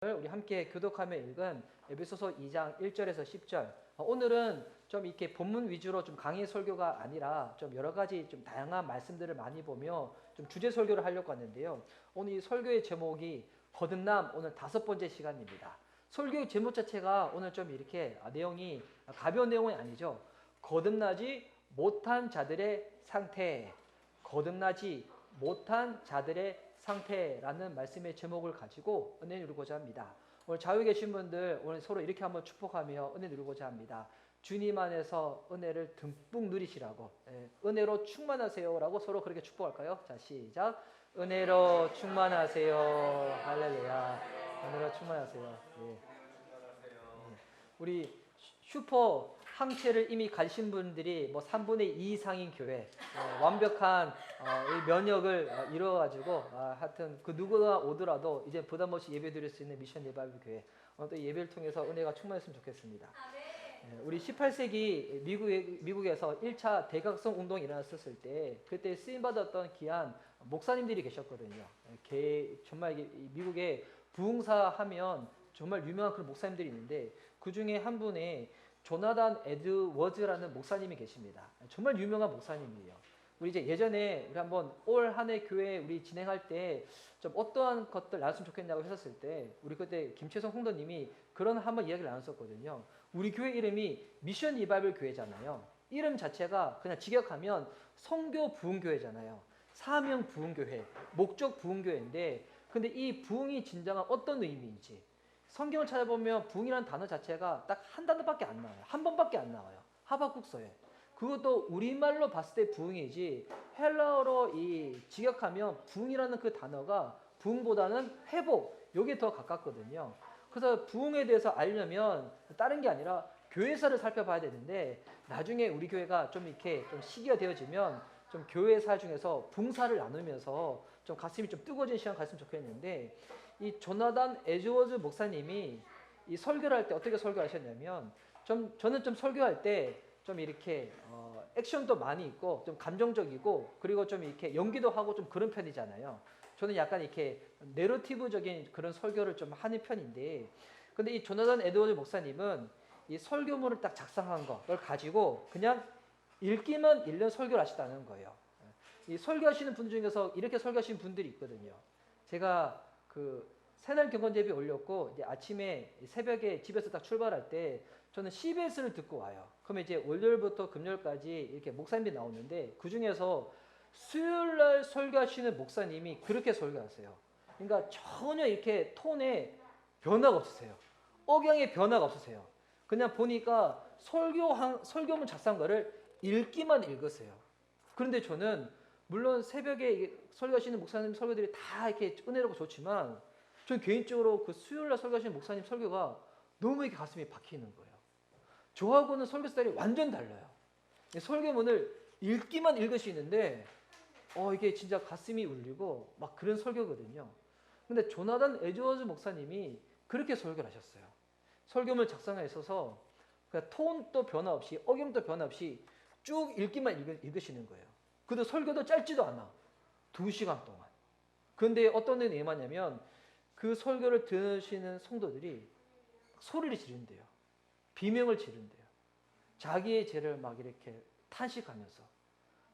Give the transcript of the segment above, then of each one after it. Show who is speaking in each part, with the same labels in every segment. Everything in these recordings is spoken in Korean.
Speaker 1: 우리 함께 교독하며 읽은 에베소서 2장 1절에서 10절. 오늘은 좀 이렇게 본문 위주로 좀 강의 설교가 아니라 좀 여러 가지 좀 다양한 말씀들을 많이 보며 좀 주제 설교를 하려고 하는데요. 오늘 이 설교의 제목이 거듭남, 오늘 5번째 시간입니다. 설교의 제목 자체가 오늘 좀 이렇게 내용이 가벼운 내용이 아니죠. 거듭나지 못한 자들의 상태. 거듭나지 못한 자들의 상태라는 말씀의 제목을 가지고 은혜 누리고자 합니다. 오늘 좌우에 계신 분들 오늘 서로 이렇게 한번 축복하며 은혜 누리고자 합니다. 주님 안에서 은혜를 듬뿍 누리시라고, 은혜로 충만하세요라고 서로 그렇게 축복할까요? 자, 시작. 은혜로 충만하세요. 할렐루야. 은혜로 충만하세요. 예. 우리 슈퍼 항체를 이미 가신 분들이 뭐 3분의 2 이상인 교회, 완벽한 이 면역을 이루어가지고 하여튼 그 누구가 오더라도 이제 부담 없이 예배 드릴 수 있는 미션 리바이벌 교회, 또 예배를 통해서 은혜가 충만했으면 좋겠습니다. 우리 18세기 미국에서 1차 대각성 운동이 일어났었을 때 그때 쓰임받았던 귀한 목사님들이 계셨거든요. 정말 미국에 부흥사하면 정말 유명한 그런 목사님들이 있는데 그 중에 한 분의 조나단 에드워즈라는 목사님이 계십니다. 정말 유명한 목사님이에요. 우리 이제 예전에 우리 한번 올 한 해 교회 우리 진행할 때 좀 어떠한 것들 나눴으면 좋겠냐고 했었을 때 우리 그때 김채성 홍도님이 그런 한번 이야기를 나눴었거든요. 우리 교회 이름이 미션 리바이벌 교회잖아요. 이름 자체가 그냥 직역하면 성교 부흥교회잖아요. 사명 부흥교회, 목적 부흥교회인데 근데 이 부흥이 진정한 어떤 의미인지 성경을 찾아보면 부흥이라는 단어 자체가 딱 한 단어밖에 안 나와요. 한 번밖에 안 나와요. 하박국서에. 그것도 우리말로 봤을 때 부흥이지 헬라어로 이 직역하면 부흥이라는 그 단어가 부흥보다는 회복, 요게 더 가깝거든요. 그래서 부흥에 대해서 알려면 다른 게 아니라 교회사를 살펴봐야 되는데 나중에 우리 교회가 좀 이렇게 좀 시기가 되어지면 좀 교회사 중에서 붕사를 나누면서 좀 가슴이 좀 뜨거워진 시간 갔으면 좋겠는데 이 조나단 에드워즈 목사님이 이 설교를 할 때 어떻게 설교하셨냐면 저는 좀 설교할 때 좀 이렇게 액션도 많이 있고 좀 감정적이고 그리고 좀 이렇게 연기도 하고 좀 그런 편이잖아요. 저는 약간 이렇게 내러티브적인 그런 설교를 좀 하는 편인데 근데 이 조나단 에드워즈 목사님은 이 설교문을 딱 작성한 걸 가지고 그냥 읽기만 읽는 설교를 하시다는 거예요. 이 설교하시는 분 중에서 이렇게 설교하시는 분들이 있거든요. 제가 그 새날 경건제비 올렸고 이제 아침에 새벽에 집에서 딱 출발할 때 저는 CBS를 듣고 와요. 그러면 이제 월요일부터 금요일까지 이렇게 목사님들이 나오는데 그 중에서 수요일날 설교하시는 목사님이 그렇게 설교하세요. 그러니까 전혀 이렇게 톤에 변화가 없으세요. 억양에 변화가 없으세요. 그냥 보니까 설교문 작성가를 읽기만 읽으세요. 그런데 저는 물론 새벽에 설교하시는 목사님 설교들이 다 이렇게 은혜롭고 좋지만 저는 개인적으로 그 수요일날 설교하시는 목사님 설교가 너무 이렇게 가슴이 박히는 거예요. 저하고는 설교 스타일이 완전 달라요. 설교문을 읽기만 읽으시는데 이게 진짜 가슴이 울리고 막 그런 설교거든요. 근데 조나단 에드워즈 목사님이 그렇게 설교를 하셨어요. 설교문을 작성하에 있어서 톤도 변화 없이 억양도 변화 없이 쭉 읽기만 읽으시는 거예요. 그래도 설교도 짧지도 않아. 2시간 동안. 그런데 어떤 일이 임하냐면 그 설교를 들으시는 성도들이 소리를 지른대요. 비명을 지른대요. 자기의 죄를 막 이렇게 탄식하면서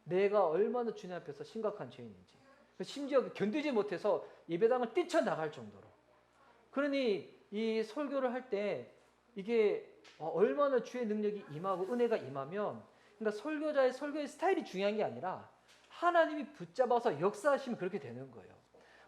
Speaker 1: 내가 얼마나 주님 앞에서 심각한 죄인인지 심지어 견디지 못해서 예배당을 뛰쳐나갈 정도로 그러니 이 설교를 할 때 이게 얼마나 주의 능력이 임하고 은혜가 임하면 그러니까 설교자의 설교의 스타일이 중요한 게 아니라 하나님이 붙잡아서 역사하시면 그렇게 되는 거예요.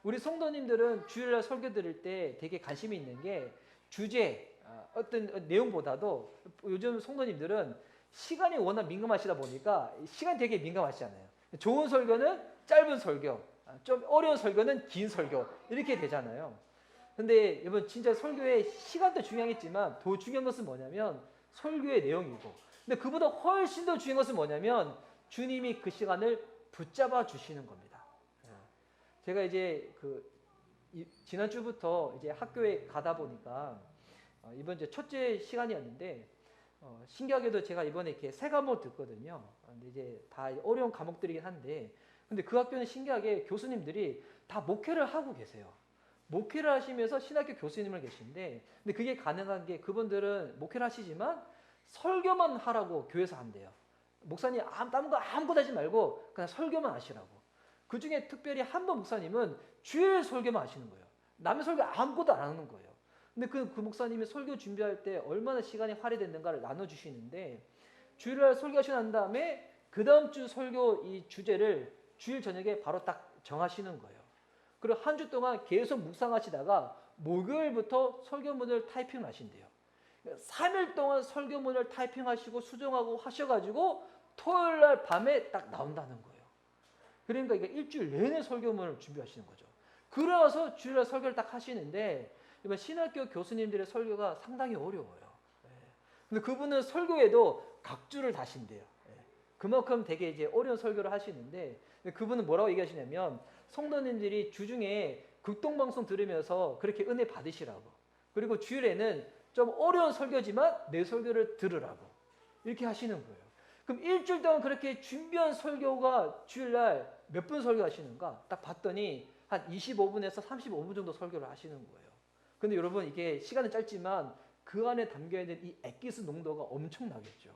Speaker 1: 우리 성도님들은 주일날 설교 들을 때 되게 관심이 있는 게 주제, 어떤 내용보다도 요즘 성도님들은 시간이 워낙 민감하시다 보니까 시간이 되게 민감하시잖아요. 좋은 설교는 짧은 설교, 좀 어려운 설교는 긴 설교 이렇게 되잖아요. 근데 여러분 진짜 설교의 시간도 중요하겠지만 더 중요한 것은 뭐냐면 설교의 내용이고 근데 그보다 훨씬 더 중요한 것은 뭐냐면 주님이 그 시간을 붙잡아 주시는 겁니다. 제가 이제 지난주부터 이제 학교에 가다 보니까 이번 이제 첫째 시간이었는데 신기하게도 제가 이번에 이렇게 세 과목 듣거든요. 근데 이제 다 어려운 과목들이긴 한데 근데 그 학교는 신기하게 교수님들이 다 목회를 하고 계세요. 목회를 하시면서 신학교 교수님을 계신데, 근데 그게 가능한 게 그분들은 목회를 하시지만 설교만 하라고 교회에서 한대요. 목사님 다른 거 아무것도 하지 말고 그냥 설교만 하시라고. 그 중에 특별히 한 분 목사님은 주일 설교만 하시는 거예요. 남의 설교 아무것도 안 하는 거예요. 근데 그 목사님이 설교 준비할 때 얼마나 시간이 할애됐는가를 나눠주시는데, 주일날 설교하시고 난 다음에 그 다음 주 설교 이 주제를 주일 저녁에 바로 딱 정하시는 거예요. 그리고 한 주 동안 계속 묵상하시다가 목요일부터 설교문을 타이핑 하신대요. 3일 동안 설교문을 타이핑하시고 수정하고 하셔가지고 토요일날 밤에 딱 나온다는 거예요. 그러니까 이게 일주일 내내 설교문을 준비하시는 거죠. 그러서 주일날 설교를 딱 하시는데, 이번 신학교 교수님들의 설교가 상당히 어려워요. 근데 그분은 설교에도 각주를 다신대요. 그만큼 되게 이제 어려운 설교를 하시는데, 그분은 뭐라고 얘기하시냐면, 성도님들이 주중에 극동방송 들으면서 그렇게 은혜 받으시라고, 그리고 주일에는 좀 어려운 설교지만 내 설교를 들으라고 이렇게 하시는 거예요. 그럼 일주일 동안 그렇게 준비한 설교가 주일날 몇 분 설교하시는가 딱 봤더니 한 25분에서 35분 정도 설교를 하시는 거예요. 근데 여러분, 이게 시간은 짧지만 그 안에 담겨야 될 이 엑기스 농도가 엄청나겠죠.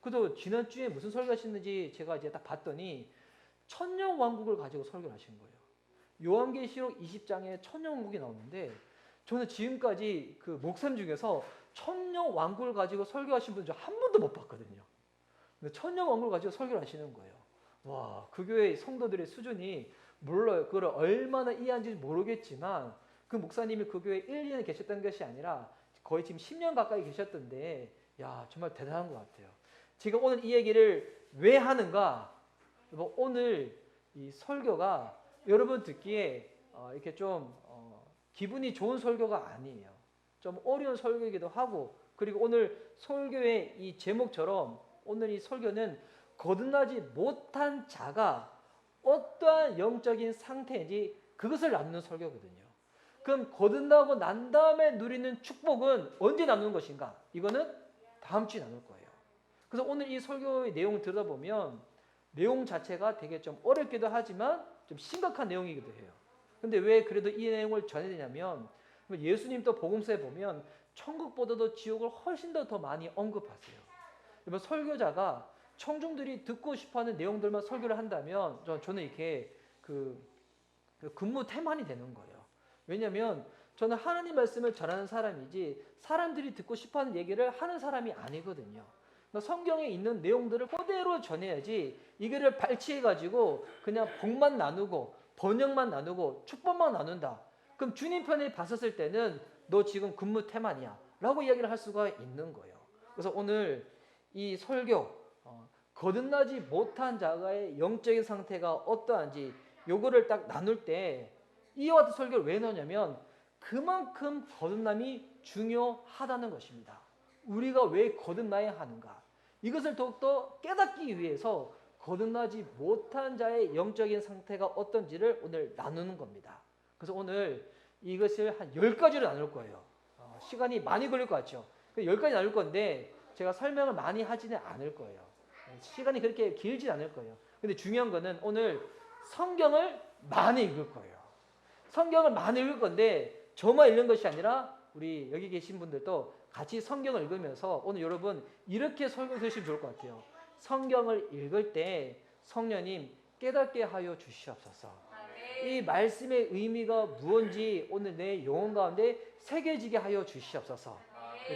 Speaker 1: 그래도 지난주에 무슨 설교하셨는지 제가 이제 딱 봤더니 천년왕국을 가지고 설교를 하신 거예요. 요한계시록 20장에 천년왕국이 나오는데, 저는 지금까지 그 목사님 중에서 천년왕국을 가지고 설교하신 분 한 번도 못 봤거든요. 근데 천년왕국을 가지고 설교를 하시는 거예요. 와, 그 교회 성도들의 수준이 몰라요. 그걸 얼마나 이해한지 모르겠지만 그 목사님이 그 교회에 1, 2년 계셨던 것이 아니라 거의 지금 10년 가까이 계셨던데, 야, 정말 대단한 것 같아요. 제가 오늘 이 얘기를 왜 하는가? 오늘 이 설교가 여러분 듣기에 이렇게 좀 기분이 좋은 설교가 아니에요. 좀 어려운 설교이기도 하고, 그리고 오늘 설교의 이 제목처럼 오늘 이 설교는 거듭나지 못한 자가 어떠한 영적인 상태인지 그것을 나누는 설교거든요. 그럼 거듭나고 난 다음에 누리는 축복은 언제 나누는 것인가? 이거는 다음 주에 나눌 거예요. 그래서 오늘 이 설교의 내용을 들어보면 내용 자체가 되게 좀 어렵기도 하지만 좀 심각한 내용이기도 해요. 근데 왜 그래도 이 내용을 전해야 되냐면, 예수님 또 복음서에 보면 천국보다도 지옥을 훨씬 더 많이 언급하세요. 이번 설교자가 청중들이 듣고 싶어하는 내용들만 설교를 한다면 저는 이렇게 그 근무 태만이 되는 거예요. 왜냐하면 저는 하나님 말씀을 전하는 사람이지 사람들이 듣고 싶어하는 얘기를 하는 사람이 아니거든요. 성경에 있는 내용들을 그대로 전해야지, 이거를 발췌해가지고 그냥 복만 나누고 번역만 나누고 축복만 나눈다. 그럼 주님 편에 봤었을 때는 너 지금 근무 태만이야 라고 이야기를 할 수가 있는 거예요. 그래서 오늘 이 설교 거듭나지 못한 자가의 영적인 상태가 어떠한지 요거를 딱 나눌 때 이와 같은 설교를 왜 넣냐면 그만큼 거듭남이 중요하다는 것입니다. 우리가 왜 거듭나야 하는가? 이것을 더욱더 깨닫기 위해서 거듭나지 못한 자의 영적인 상태가 어떤지를 오늘 나누는 겁니다. 그래서 오늘 이것을 한 10가지로 나눌 거예요. 시간이 많이 걸릴 것 같죠? 10가지 나눌 건데 제가 설명을 많이 하지는 않을 거예요. 시간이 그렇게 길지 않을 거예요. 근데 중요한 거는 오늘 성경을 많이 읽을 거예요. 성경을 많이 읽을 건데 저만 읽는 것이 아니라 우리 여기 계신 분들도 같이 성경을 읽으면서 오늘 여러분 이렇게 설교 들으시면 좋을 것 같아요. 성경을 읽을 때 성령님 깨닫게 하여 주시옵소서. 이 말씀의 의미가 무엇인지 오늘 내 영혼 가운데 새겨지게 하여 주시옵소서.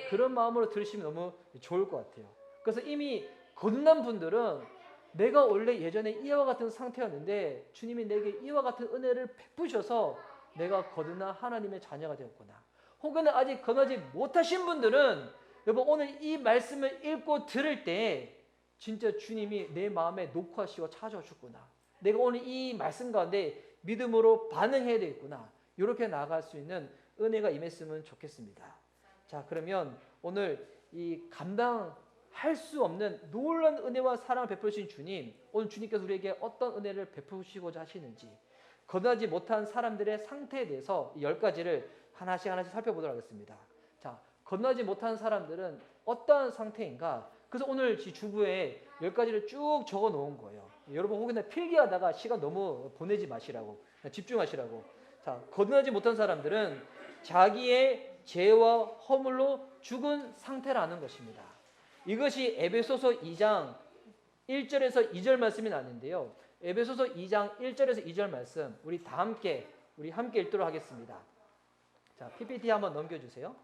Speaker 1: 그런 마음으로 들으시면 너무 좋을 것 같아요. 그래서 이미 거듭난 분들은 내가 원래 예전에 이와 같은 상태였는데 주님이 내게 이와 같은 은혜를 베푸셔서 내가 거듭난 하나님의 자녀가 되었구나. 혹은 아직 거듭나지 못하신 분들은 여러분 오늘 이 말씀을 읽고 들을 때 진짜 주님이 내 마음에 녹화하시고 찾아오셨구나. 내가 오늘 이 말씀 가운데 믿음으로 반응해야 되겠구나. 이렇게 나아갈 수 있는 은혜가 임했으면 좋겠습니다. 자, 그러면 오늘 이 감당할 수 없는 놀라운 은혜와 사랑을 베푸신 주님, 오늘 주님께서 우리에게 어떤 은혜를 베푸시고자 하시는지 거듭나지 못한 사람들의 상태에 대해서 10가지를 하나씩 살펴보도록 하겠습니다. 자, 거듭나지 못한 사람들은 어떠한 상태인가? 그래서 오늘 주부에 10가지를 쭉 적어 놓은 거예요. 여러분 혹여나 필기하다가 시간 너무 보내지 마시라고, 집중하시라고. 자, 거듭나지 못한 사람들은 자기의 죄와 허물로 죽은 상태라는 것입니다. 이것이 에베소서 2장 1절에서 2절 말씀이 나는데요. 에베소서 2장 1절에서 2절 말씀 우리 함께 읽도록 하겠습니다. 자, PPT 한번 넘겨주세요.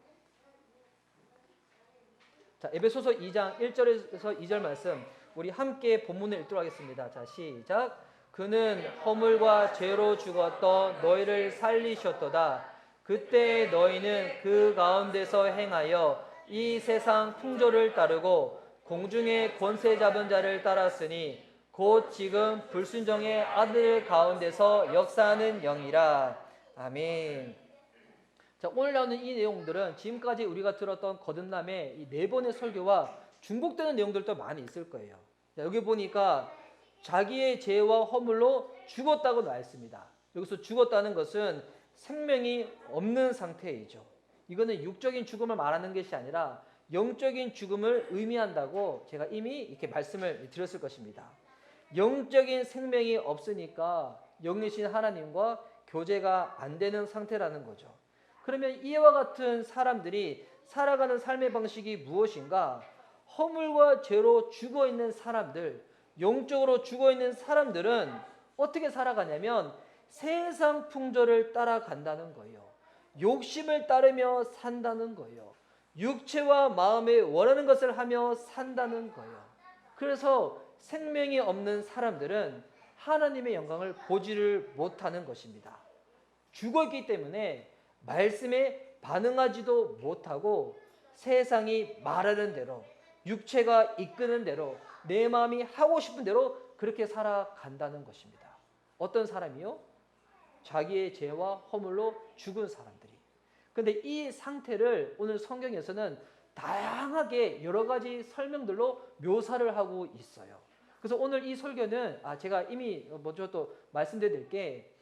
Speaker 1: 자, 에베소서 2장 1절에서 2절 말씀 우리 함께 본문을 읽도록 하겠습니다. 자, 시작. 그는 허물과 죄로 죽었던 너희를 살리셨도다. 그때 너희는 그 가운데서 행하여 이 세상 풍조를 따르고 공중의 권세 잡은 자를 따랐으니 곧 지금 불순종의 아들 가운데서 역사하는 영이라. 아멘. 자, 오늘 나오는 이 내용들은 지금까지 우리가 들었던 거듭남의 이 4번의 설교와 중복되는 내용들도 많이 있을 거예요. 자, 여기 보니까 자기의 죄와 허물로 죽었다고 나와 있습니다. 여기서 죽었다는 것은 생명이 없는 상태이죠. 이거는 육적인 죽음을 말하는 것이 아니라 영적인 죽음을 의미한다고 제가 이미 이렇게 말씀을 드렸을 것입니다. 영적인 생명이 없으니까 영이신 하나님과 교제가 안 되는 상태라는 거죠. 그러면 이와 같은 사람들이 살아가는 삶의 방식이 무엇인가? 허물과 죄로 죽어있는 사람들, 영적으로 죽어있는 사람들은 어떻게 살아가냐면 세상 풍조를 따라간다는 거예요. 욕심을 따르며 산다는 거예요. 육체와 마음에 원하는 것을 하며 산다는 거예요. 그래서 생명이 없는 사람들은 하나님의 영광을 보지를 못하는 것입니다. 죽었기 때문에 말씀에 반응하지도 못하고 세상이 말하는 대로, 육체가 이끄는 대로, 내 마음이 하고 싶은 대로 그렇게 살아간다는 것입니다. 어떤 사람이요? 자기의 죄와 허물로 죽은 사람들이. 그런데 이 상태를 오늘 성경에서는 다양하게 여러 가지 설명들로 묘사를 하고 있어요. 그래서 오늘 이 설교는 제가 이미 먼저 또 말씀드릴 게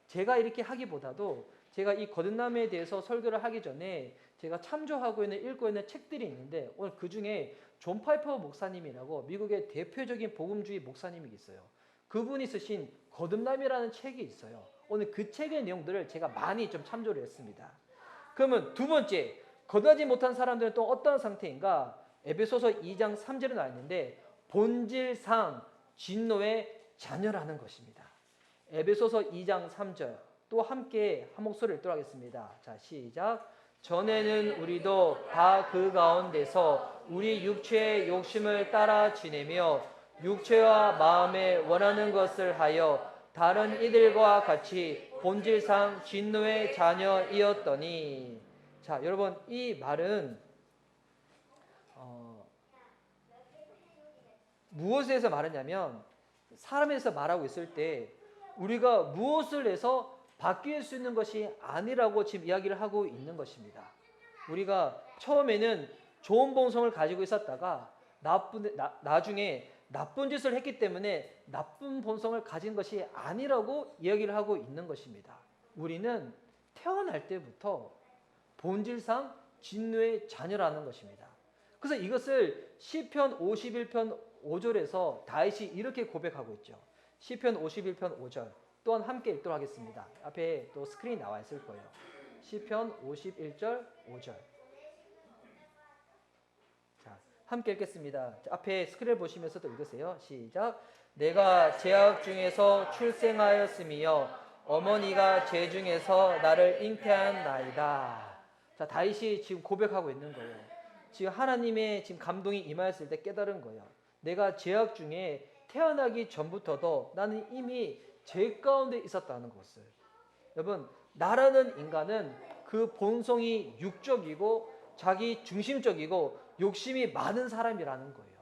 Speaker 1: 제가 이렇게 하기보다도 제가 이 거듭남에 대해서 설교를 하기 전에 제가 참조하고 있는 읽고 있는 책들이 있는데 오늘 그 중에 존 파이퍼 목사님이라고 미국의 대표적인 복음주의 목사님이 있어요. 그분이 쓰신 거듭남이라는 책이 있어요. 오늘 그 책의 내용들을 제가 많이 좀 참조를 했습니다. 그러면 두 번째, 거듭나지 못한 사람들은 또 어떤 상태인가? 에베소서 2장 3절에 나와 있는데 본질상 진노의 자녀라는 것입니다. 에베소서 2장 3절 또 함께 한 목소리를 읽도록 하겠습니다. 자, 시작. 전에는 우리도 다 그 가운데서 우리 육체의 욕심을 따라 지내며 육체와 마음에 원하는 것을 하여 다른 이들과 같이 본질상 진노의 자녀이었더니. 자, 여러분 이 말은 무엇에서 말하냐면 사람에서 말하고 있을 때 우리가 무엇을 해서 바뀔 수 있는 것이 아니라고 지금 이야기를 하고 있는 것입니다. 우리가 처음에는 좋은 본성을 가지고 있었다가 나중에 나쁜 짓을 했기 때문에 나쁜 본성을 가진 것이 아니라고 이야기를 하고 있는 것입니다. 우리는 태어날 때부터 본질상 진노의 자녀라는 것입니다. 그래서 이것을 시편 51편 5절에서 다윗이 이렇게 고백하고 있죠. 시편 51편 5절 또한 함께 읽도록 하겠습니다. 앞에 또 스크린 나와 있을 거예요. 시편 51절 5절. 자, 함께 읽겠습니다. 자, 앞에 스크린을 보시면서 또 읽으세요. 시작. 내가 죄악 중에서 출생하였으며 어머니가 죄 중에서 나를 잉태한 나이다. 자, 다윗이 지금 고백하고 있는 거예요. 지금 하나님의 지금 감동이 임하였을 때 깨달은 거예요. 내가 죄악 중에 태어나기 전부터도 나는 이미 죄 가운데 있었다는 것을. 여러분, 나라는 인간은 그 본성이 육적이고 자기 중심적이고 욕심이 많은 사람이라는 거예요.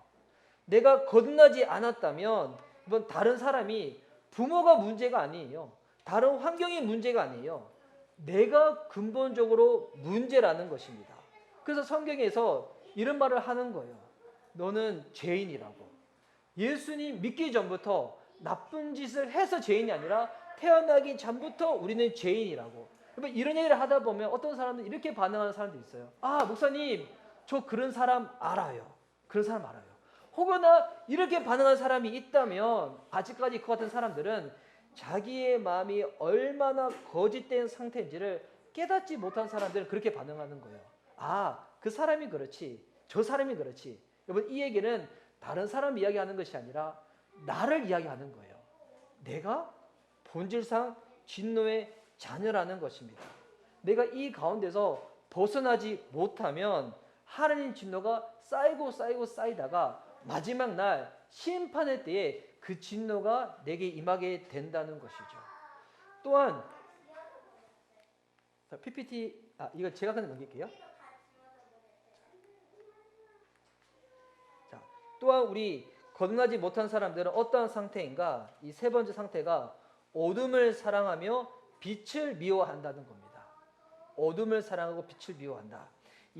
Speaker 1: 내가 거듭나지 않았다면 이번 다른 사람이 부모가 문제가 아니에요. 다른 환경이 문제가 아니에요. 내가 근본적으로 문제라는 것입니다. 그래서 성경에서 이런 말을 하는 거예요. 너는 죄인이라고. 예수님 믿기 전부터 나쁜 짓을 해서 죄인이 아니라 태어나기 전부터 우리는 죄인이라고. 이런 얘기를 하다 보면 어떤 사람은 이렇게 반응하는 사람도 있어요. 목사님, 저 그런 사람 알아요. 그런 사람 알아요. 혹여나 이렇게 반응하는 사람이 있다면 아직까지 그 같은 사람들은 자기의 마음이 얼마나 거짓된 상태인지를 깨닫지 못한 사람들은 그렇게 반응하는 거예요. 아, 그 사람이 그렇지, 저 사람이 그렇지. 여러분, 이 얘기는 다른 사람 이야기하는 것이 아니라 나를 이야기하는 거예요. 내가 본질상 진노의 자녀라는 것입니다. 내가 이 가운데서 벗어나지 못하면 하나님 진노가 쌓이고 쌓이고 쌓이다가 마지막 날 심판의 때에 그 진노가 내게 임하게 된다는 것이죠. 또한 PPT 이거 제가 그냥 넘길게요. 자, 또한 우리 거듭나지 못한 사람들은 어떠한 상태인가? 이 세 번째 상태가 어둠을 사랑하며 빛을 미워한다는 겁니다. 어둠을 사랑하고 빛을 미워한다.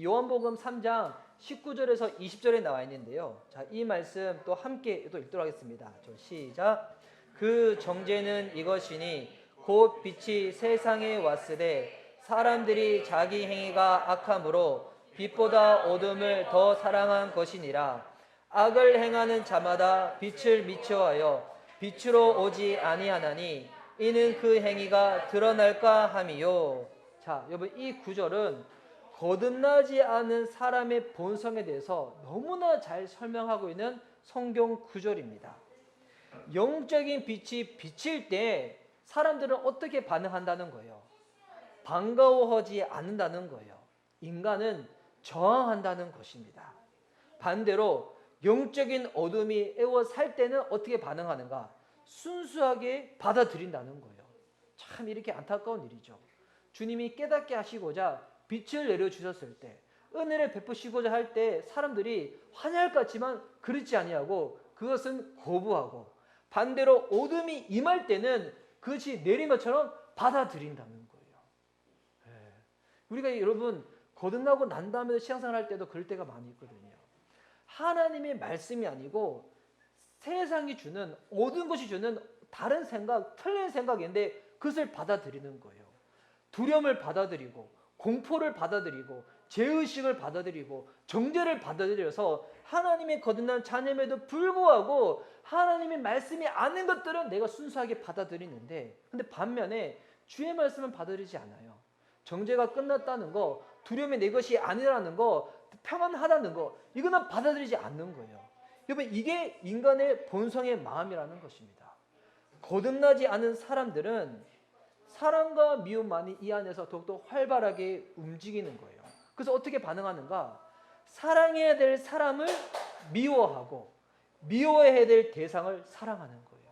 Speaker 1: 요한복음 3장 19절에서 20절에 나와 있는데요. 자, 이 말씀 또 함께 또 읽도록 하겠습니다. 시작. 그 정죄는 이것이니 곧 빛이 세상에 왔으되 사람들이 자기 행위가 악함으로 빛보다 어둠을 더 사랑한 것이니라. 악을 행하는 자마다 빛을 미워하여 빛으로 오지 아니하나니 이는 그 행위가 드러날까 함이요. 자, 여러분, 이 구절은 거듭나지 않은 사람의 본성에 대해서 너무나 잘 설명하고 있는 성경 구절입니다. 영적인 빛이 비칠 때 사람들은 어떻게 반응한다는 거예요? 반가워하지 않는다는 거예요. 인간은 저항한다는 것입니다. 반대로 영적인 어둠이 애워살 때는 어떻게 반응하는가? 순수하게 받아들인다는 거예요. 참 이렇게 안타까운 일이죠. 주님이 깨닫게 하시고자 빛을 내려주셨을 때, 은혜를 베푸시고자 할 때 사람들이 환희할 것 같지만 그렇지 아니하고 그것은 거부하고, 반대로 어둠이 임할 때는 그것이 내린 것처럼 받아들인다는 거예요. 우리가 여러분 거듭나고 난 다음에 신앙생활 할 때도 그럴 때가 많이 있거든요. 하나님의 말씀이 아니고 세상이 주는, 모든 것이 주는 다른 생각, 틀린 생각인데 그것을 받아들이는 거예요. 두려움을 받아들이고 공포를 받아들이고 죄의식을 받아들이고 정죄를 받아들여서 하나님의 거듭난 자녀임에도 불구하고 하나님의 말씀이 아닌 것들은 내가 순수하게 받아들이는데, 근데 반면에 주의 말씀은 받아들이지 않아요. 정죄가 끝났다는 거, 두려움이 내 것이 아니라는 거, 평안하다는 거, 이거는 받아들이지 않는 거예요. 여러분, 이게 인간의 본성의 마음이라는 것입니다. 거듭나지 않은 사람들은 사랑과 미움만이 이 안에서 더욱더 활발하게 움직이는 거예요. 그래서 어떻게 반응하는가? 사랑해야 될 사람을 미워하고 미워해야 될 대상을 사랑하는 거예요.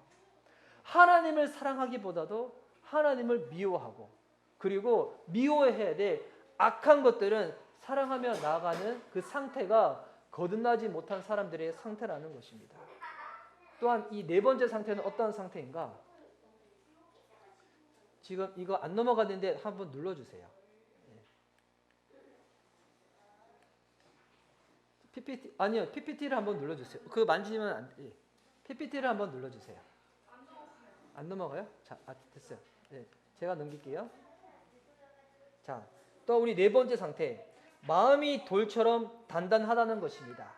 Speaker 1: 하나님을 사랑하기보다도 하나님을 미워하고, 그리고 미워해야 될 악한 것들은 사랑하며 나아가는 그 상태가 거듭나지 못한 사람들의 상태라는 것입니다. 또한 이 네 번째 상태는 어떤 상태인가? 지금 이거 안 넘어가는데 한번 눌러주세요. PPT, 아니요, PPT를 한번 눌러주세요. 그거 만지면 안 돼. PPT를 한번 눌러주세요. 안 넘어가요? 자, 됐어요. 네, 제가 넘길게요. 자, 또 우리 네 번째 상태, 마음이 돌처럼 단단하다는 것입니다.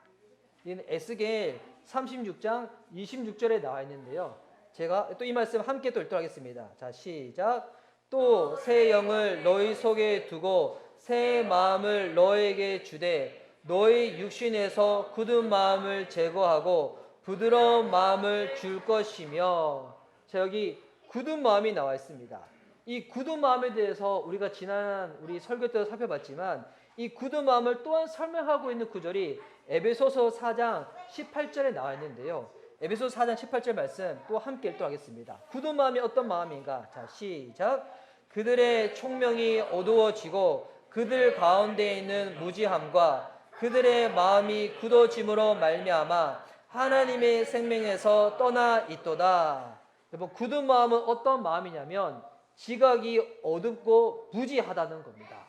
Speaker 1: 이는 에스겔 36장 26절에 나와 있는데요. 제가 또 이 말씀 함께 또 읽도록 하겠습니다. 자, 시작. 또 새 영을 너희 속에 두고 새 마음을 너에게 주되 너희 육신에서 굳은 마음을 제거하고 부드러운 마음을 줄 것이며. 자, 여기 굳은 마음이 나와 있습니다. 이 굳은 마음에 대해서 우리가 지난 우리 설교 때도 살펴봤지만 이 굳은 마음을 또한 설명하고 있는 구절이 에베소서 4장 18절에 나와 있는데요. 에베소서 4장 18절 말씀 또 함께 읽도록 하겠습니다. 굳은 마음이 어떤 마음인가? 자, 시작. 그들의 총명이 어두워지고 그들 가운데 있는 무지함과 그들의 마음이 굳어짐으로 말미암아 하나님의 생명에서 떠나 있도다. 여러분, 굳은 마음은 어떤 마음이냐면 지각이 어둡고 무지하다는 겁니다.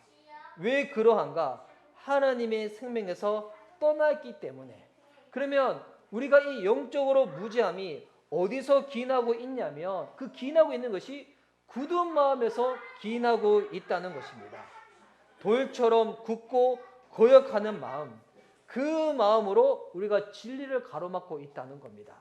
Speaker 1: 왜 그러한가? 하나님의 생명에서 떠났기 때문에. 그러면 우리가 이 영적으로 무지함이 어디서 기인하고 있냐면 그 기인하고 있는 것이 굳은 마음에서 기인하고 있다는 것입니다. 돌처럼 굳고 고역하는 마음, 그 마음으로 우리가 진리를 가로막고 있다는 겁니다.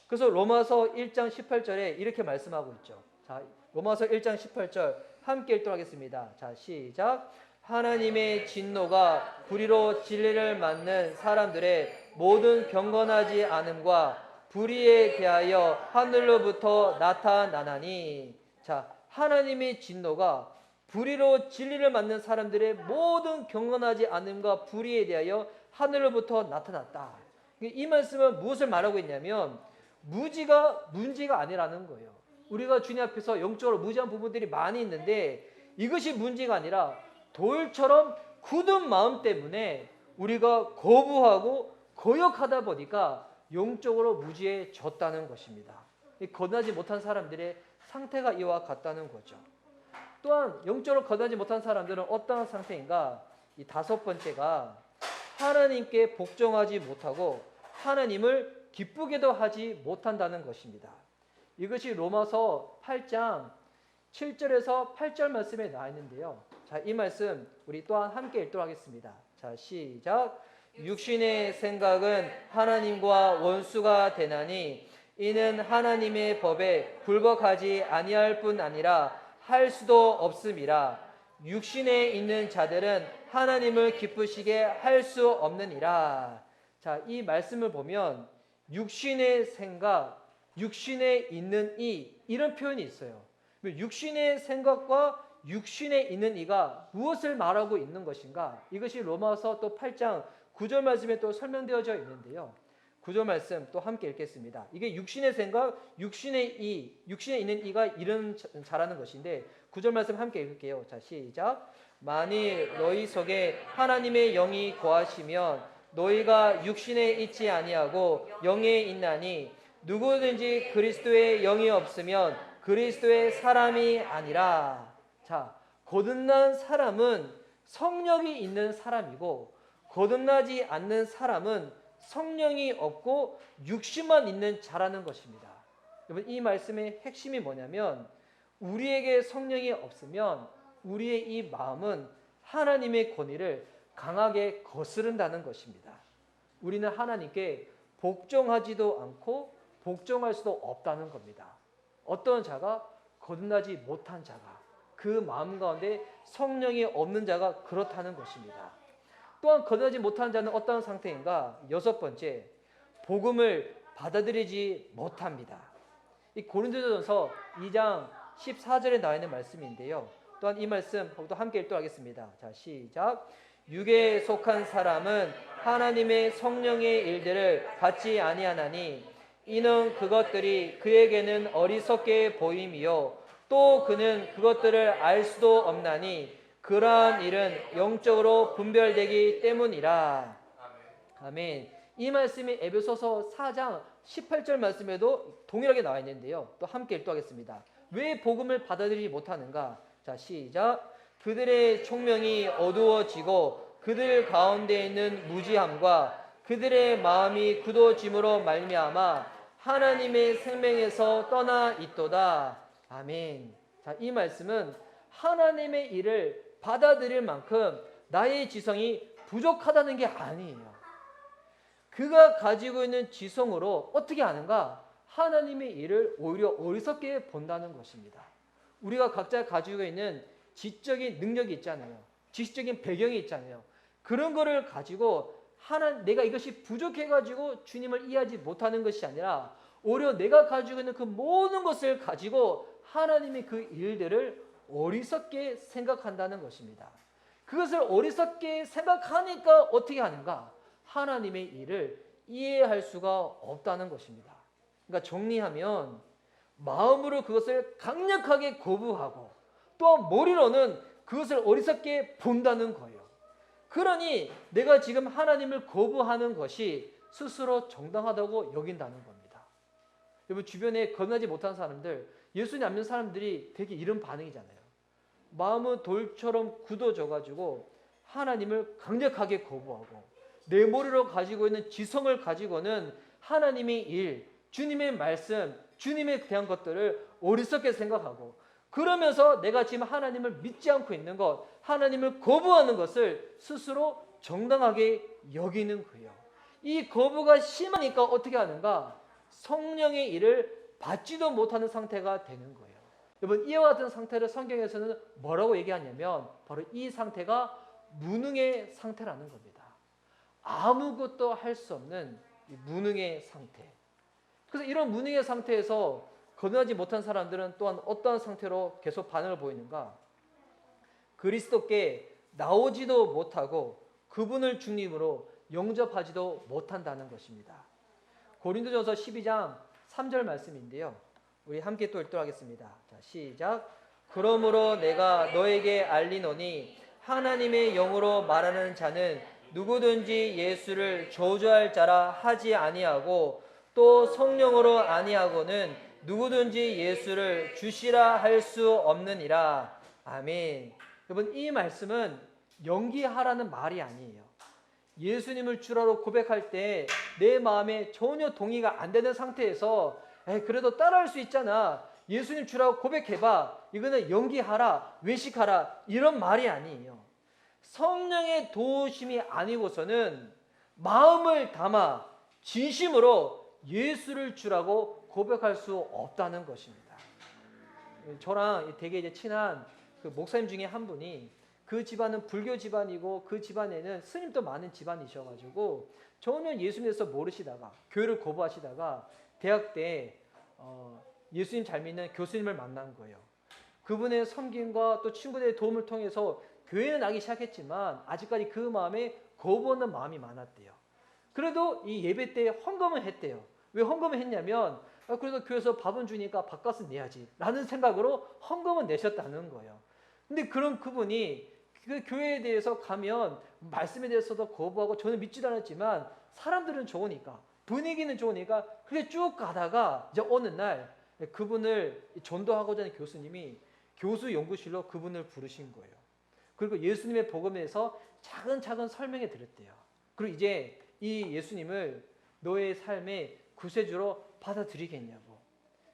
Speaker 1: 그래서 로마서 1장 18절에 이렇게 말씀하고 있죠. 자, 로마서 1장 18절 함께 읽도록 하겠습니다. 자, 시작. 하나님의 진노가 불의로 진리를 맞는 사람들의 모든 경건하지 않음과 불의에 대하여 하늘로부터 나타나나니. 자, 하나님의 진노가 불의로 진리를 맞는 사람들의 모든 경건하지 않음과 불의에 대하여 하늘로부터 나타났다. 이 말씀은 무엇을 말하고 있냐면 무지가 문제가 아니라는 거예요. 우리가 주님 앞에서 영적으로 무지한 부분들이 많이 있는데 이것이 문제가 아니라 돌처럼 굳은 마음 때문에 우리가 거부하고 거역하다 보니까 영적으로 무지해졌다는 것입니다. 거듭나지 못한 사람들의 상태가 이와 같다는 거죠. 또한 영적으로 거듭나지 못한 사람들은 어떠한 상태인가? 이 다섯 번째가 하나님께 복종하지 못하고 하나님을 기쁘게도 하지 못한다는 것입니다. 이것이 로마서 8장 7절에서 8절 말씀에 나와 있는데요. 자, 이 말씀 우리 또한 함께 읽도록 하겠습니다. 자, 시작. 육신의 생각은 하나님과 원수가 되나니 이는 하나님의 법에 굴복하지 아니할 뿐 아니라 할 수도 없음이라. 육신에 있는 자들은 하나님을 기쁘시게 할 수 없느니라. 자, 이 말씀을 보면 육신의 생각, 육신에 있는 이런 표현이 있어요. 육신의 생각과 육신에 있는 이가 무엇을 말하고 있는 것인가? 이것이 로마서 또 8장 9절 말씀에 또 설명되어져 있는데요. 9절 말씀 또 함께 읽겠습니다. 이게 육신의 생각, 육신에 있는 이가 이런 자라는 것인데 9절 말씀 함께 읽을게요. 자, 시작. 만일 너희 속에 하나님의 영이 거하시면 너희가 육신에 있지 아니하고 영에 있나니 누구든지 그리스도의 영이 없으면 그리스도의 사람이 아니라. 자, 거듭난 사람은 성령이 있는 사람이고 거듭나지 않는 사람은 성령이 없고 육신만 있는 자라는 것입니다. 여러분, 이 말씀의 핵심이 뭐냐면 우리에게 성령이 없으면 우리의 이 마음은 하나님의 권위를 강하게 거스른다는 것입니다. 우리는 하나님께 복종하지도 않고 복종할 수도 없다는 겁니다. 어떤 자가 거듭나지 못한 자가, 그 마음 가운데 성령이 없는 자가 그렇다는 것입니다. 또한 거듭나지 못한 자는 어떤 상태인가? 여섯 번째, 복음을 받아들이지 못합니다. 이 고린도전서 2장 14절에 나와 있는 말씀인데요. 또한 이 말씀 또 함께 읽도록 하겠습니다. 자, 시작. 육에 속한 사람은 하나님의 성령의 일들을 받지 아니하나니 이는 그것들이 그에게는 어리석게 보임이요 또 그는 그것들을 알 수도 없나니 그러한 일은 영적으로 분별되기 때문이라. 아멘. 이 말씀이 에베소서 4장 18절 말씀에도 동일하게 나와 있는데요. 또 함께 읽도하겠습니다. 왜 복음을 받아들이지 못하는가? 자, 시작. 그들의 총명이 어두워지고 그들 가운데 있는 무지함과 그들의 마음이 굳어짐으로 말미암아 하나님의 생명에서 떠나 있도다. 아멘. 자, 이 말씀은 하나님의 일을 받아들일 만큼 나의 지성이 부족하다는 게 아니에요. 그가 가지고 있는 지성으로 어떻게 하는가? 하나님의 일을 오히려 어리석게 본다는 것입니다. 우리가 각자 가지고 있는 지적인 능력이 있잖아요. 지식적인 배경이 있잖아요. 그런 거를 가지고 내가 이것이 부족해가지고 주님을 이해하지 못하는 것이 아니라 오히려 내가 가지고 있는 그 모든 것을 가지고 하나님의 그 일들을 어리석게 생각한다는 것입니다. 그것을 어리석게 생각하니까 어떻게 하는가? 하나님의 일을 이해할 수가 없다는 것입니다. 그러니까 정리하면 마음으로 그것을 강력하게 거부하고 또 머리로는 그것을 어리석게 본다는 거예요. 그러니 내가 지금 하나님을 거부하는 것이 스스로 정당하다고 여긴다는 겁니다. 여러분, 주변에 거듭나지 못한 사람들, 예수님 안 믿는 사람들이 되게 이런 반응이잖아요. 마음은 돌처럼 굳어져가지고 하나님을 강력하게 거부하고 내 머리로 가지고 있는 지성을 가지고는 하나님의 일, 주님의 말씀, 주님에 대한 것들을 어리석게 생각하고 그러면서 내가 지금 하나님을 믿지 않고 있는 것, 하나님을 거부하는 것을 스스로 정당하게 여기는 거예요. 이 거부가 심하니까 어떻게 하는가? 성령의 일을 받지도 못하는 상태가 되는 거예요. 여러분, 이와 같은 상태를 성경에서는 뭐라고 얘기하냐면 바로 이 상태가 무능의 상태라는 겁니다. 아무것도 할 수 없는 무능의 상태. 그래서 이런 무능의 상태에서 거듭나지 못한 사람들은 또한 어떠한 상태로 계속 반응을 보이는가? 그리스도께 나오지도 못하고 그분을 주님으로 영접하지도 못한다는 것입니다. 고린도전서 12장 3절 말씀인데요. 우리 함께 또 읽도록 자, 시작. 그러므로 내가 너에게 알리노니 하나님의 영으로 말하는 자는 누구든지 예수를 저주할 자라 하지 아니하고 또 성령으로 아니하고는 누구든지 예수를 주시라 할 수 없느니라. 아멘. 여러분, 이 말씀은 연기하라는 말이 아니에요. 예수님을 주라로 고백할 때 내 마음에 전혀 동의가 안 되는 상태에서 그래도 따라할 수 있잖아. 예수님 주라고 고백해봐. 이거는 연기하라, 외식하라 이런 말이 아니에요. 성령의 도우심이 아니고서는 마음을 담아 진심으로 예수를 주라고 고백할 수 없다는 것입니다. 저랑 되게 이제 친한 그 목사님 중에 한 분이 그 집안은 불교 집안이고 그 집안에는 스님도 많은 집안이셔가지고 전혀 예수님에 대해서 모르시다가 교회를 거부하시다가 대학 때 예수님 잘 믿는 교수님을 만난 거예요. 그분의 섬김과 또 친구들의 도움을 통해서 교회는 나기 시작했지만 아직까지 그 마음에 거부하는 마음이 많았대요. 그래도 이 예배 때 헌금을 했대요. 왜 헌금을 했냐면 그래서 교회에서 밥은 주니까 밥값은 내야지 라는 생각으로 헌금을 내셨다는 거예요. 근데 그런 그분이 그 교회에 대해서 가면 말씀에 대해서도 거부하고 저는 믿지도 않았지만 사람들은 좋으니까 분위기는 좋으니까 그게 쭉 가다가 이제 어느 날 그분을 전도하고자 하는 교수님이 교수 연구실로 그분을 부르신 거예요. 그리고 예수님의 복음에 대해서 차근차근 설명해 드렸대요. 그리고 이제 이 예수님을 너의 삶의 구세주로 받아들이겠냐고,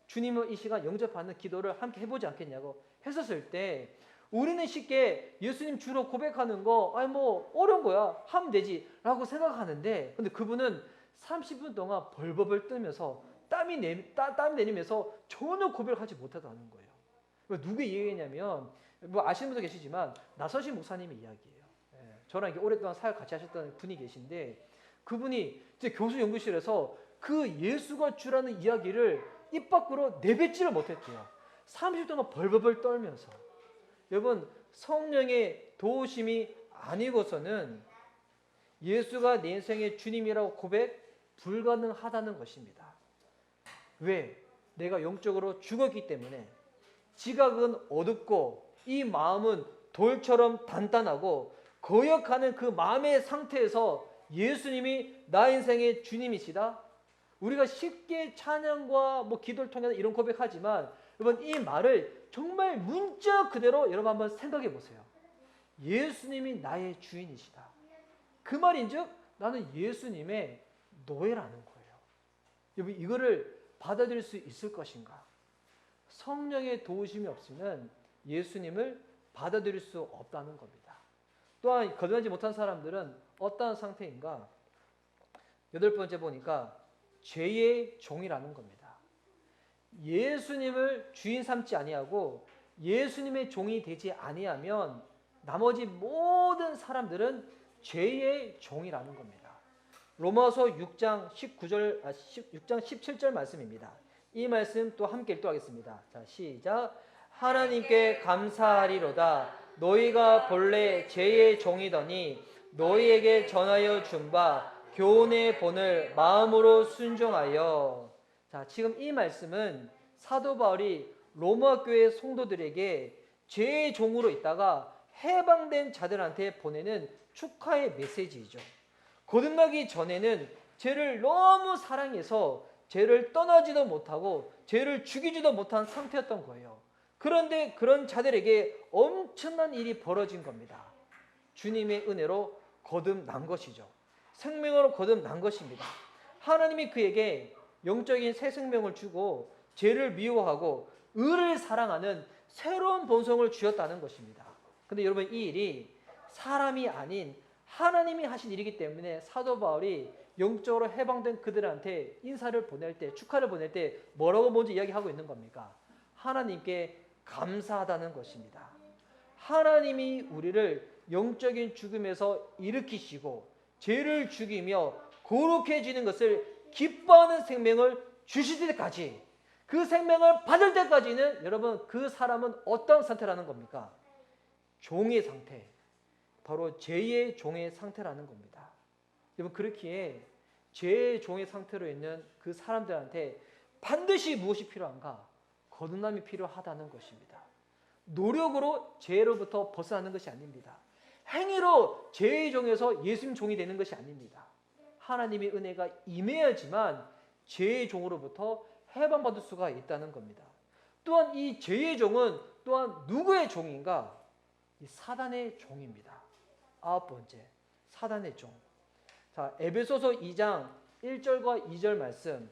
Speaker 1: 주님을 이 시간 영접하는 기도를 함께 해보지 않겠냐고 했었을 때 우리는 쉽게 예수님 주로 고백하는 거 뭐 어려운 거야 하면 되지 라고 생각하는데, 근데 그분은 30분 동안 벌벌 떨면서 땀이 내리면서 전혀 고백하지 못하다는 거예요. 누구 얘기냐면 뭐 아시는 분도 계시지만 나서신 목사님의 이야기예요. 저랑 이렇게 오랫동안 사역 같이 하셨던 분이 계신데 그분이 이제 교수 연구실에서 그 예수가 주라는 이야기를 입 밖으로 내뱉지를 못했대요. 30분 동안 벌벌 떨면서. 여러분, 성령의 도우심이 아니고서는 예수가 내 인생의 주님이라고 고백 불가능하다는 것입니다. 왜? 내가 영적으로 죽었기 때문에 지각은 어둡고 이 마음은 돌처럼 단단하고 거역하는 그 마음의 상태에서 예수님이 나 인생의 주님이시다? 우리가 쉽게 찬양과 기도를 통해서 이런 고백하지만 여러분, 이 말을 정말 문자 그대로 여러분 한번 생각해 보세요. 예수님이 나의 주인이시다. 그 말인즉 나는 예수님의 노예라는 거예요. 여러분, 이거를 받아들일 수 있을 것인가? 성령의 도우심이 없으면 예수님을 받아들일 수 없다는 겁니다. 또한 거듭나지 못한 사람들은 어떠한 상태인가? 8번째 보니까 죄의 종이라는 겁니다. 예수님을 주인 삼지 아니하고 예수님의 종이 되지 아니하면 나머지 모든 사람들은 죄의 종이라는 겁니다. 로마서 6장 17절 말씀입니다. 이 말씀 또 함께 읽도록하겠습니다. 자, 시작. 하나님께 감사하리로다. 너희가 본래 죄의 종이더니 너희에게 전하여 준 바 교훈의 본을 마음으로 순종하여. 자, 지금 이 말씀은 사도 바울이 로마 교회 성도들에게 죄의 종으로 있다가 해방된 자들한테 보내는 축하의 메시지이죠. 거듭나기 전에는 죄를 너무 사랑해서 죄를 떠나지도 못하고 죄를 죽이지도 못한 상태였던 거예요. 그런데 그런 자들에게 엄청난 일이 벌어진 겁니다. 주님의 은혜로 거듭난 것이죠. 생명으로 거듭난 것입니다. 하나님이 그에게 영적인 새 생명을 주고 죄를 미워하고 의를 사랑하는 새로운 본성을 주었다는 것입니다. 근데 여러분, 이 일이 사람이 아닌 하나님이 하신 일이기 때문에 사도 바울이 영적으로 해방된 그들한테 인사를 보낼 때, 축하를 보낼 때 뭐라고 먼저 이야기하고 있는 겁니까? 하나님께 감사하다는 것입니다. 하나님이 우리를 영적인 죽음에서 일으키시고 죄를 죽이며 거룩해지는 것을 기뻐하는 생명을 주실 때까지, 그 생명을 받을 때까지는 여러분 그 사람은 어떤 상태라는 겁니까? 종의 상태, 바로 죄의 종의 상태라는 겁니다. 여러분 그렇기에 죄의 종의 상태로 있는 그 사람들한테 반드시 무엇이 필요한가? 거듭남이 필요하다는 것입니다. 노력으로 죄로부터 벗어나는 것이 아닙니다. 행위로 죄의 종에서 예수님 종이 되는 것이 아닙니다. 하나님의 은혜가 임해야지만 죄의 종으로부터 해방받을 수가 있다는 겁니다. 또한 이 죄의 종은 또한 누구의 종인가? 이 사단의 종입니다. 9번째, 사단의 종. 자, 에베소서 2장 1절과 2절 말씀.